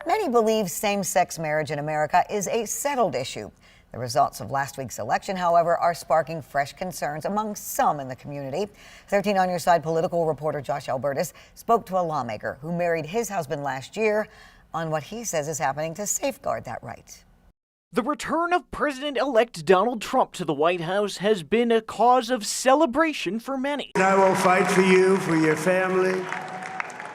Many believe same-sex marriage in America is a settled issue. The results of last week's election, however, are sparking fresh concerns among some in the community. 13 on Your Side political reporter Josh Albertus spoke to a lawmaker who married his husband last year on what he says is happening to safeguard that right. The return of President-elect Donald Trump to the White House has been a cause of celebration for many. I will fight for you, for your family,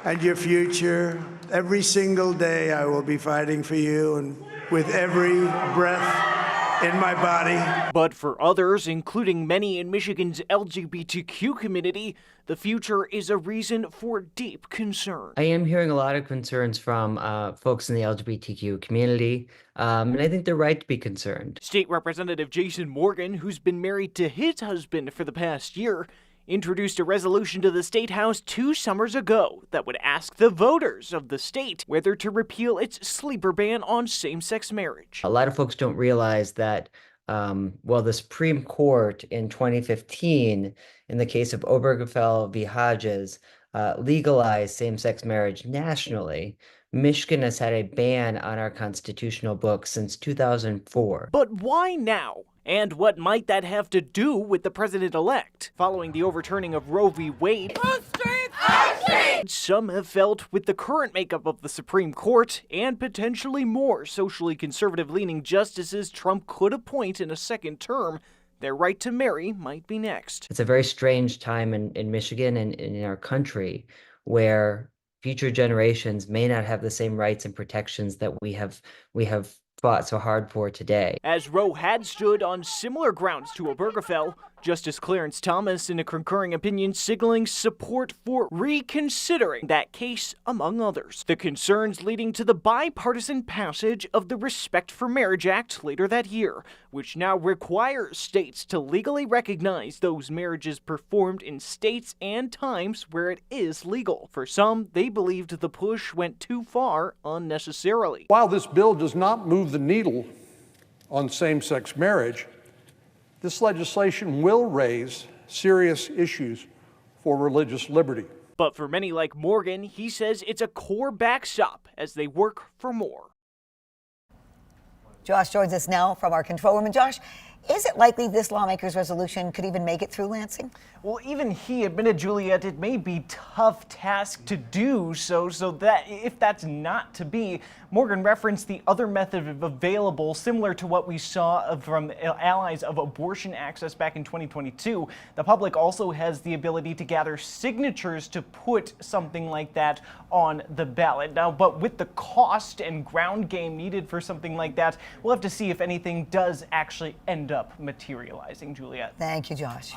and your future. Every single day I will be fighting for you, and with every breath in my body. But for others, including many in Michigan's LGBTQ community, the future is a reason for deep concern. I am hearing a lot of concerns from folks in the LGBTQ community, and I think they're right to be concerned. State Representative Jason Morgan, who's been married to his husband for the past year, introduced a resolution to the State House 2 summers ago that would ask the voters of the state whether to repeal its sleeper ban on same-sex marriage. A lot of folks don't realize that, the Supreme Court in 2015, in the case of Obergefell v. Hodges, legalized same-sex marriage nationally. Michigan has had a ban on our constitutional books since 2004. But why now? And what might that have to do with the president-elect? Following the overturning of Roe v. Wade, some have felt with the current makeup of the Supreme Court and potentially more socially conservative-leaning justices Trump could appoint in a second term, their right to marry might be next. It's a very strange time in Michigan and in our country where future generations may not have the same rights and protections that we have fought so hard for today. As Roe had stood on similar grounds to Obergefell, Justice Clarence Thomas, in a concurring opinion, signaling support for reconsidering that case, among others. The concerns leading to the bipartisan passage of the Respect for Marriage Act later that year, which now requires states to legally recognize those marriages performed in states and times where it is legal. For some, they believed the push went too far unnecessarily. While this bill does not move the needle on same-sex marriage, this legislation will raise serious issues for religious liberty. But for many like Morgan, he says it's a core backstop as they work for more. Josh joins us now from our control room. And Josh, is it likely this lawmaker's resolution could even make it through Lansing? Well, even he admitted, Juliet, it may be a tough task to do so that if that's not to be, Morgan referenced the other method available, similar to what we saw from allies of abortion access back in 2022. The public also has the ability to gather signatures to put something like that on the ballot. Now, but with the cost and ground game needed for something like that, we'll have to see if anything does actually end up materializing, Juliet. Thank you, Josh.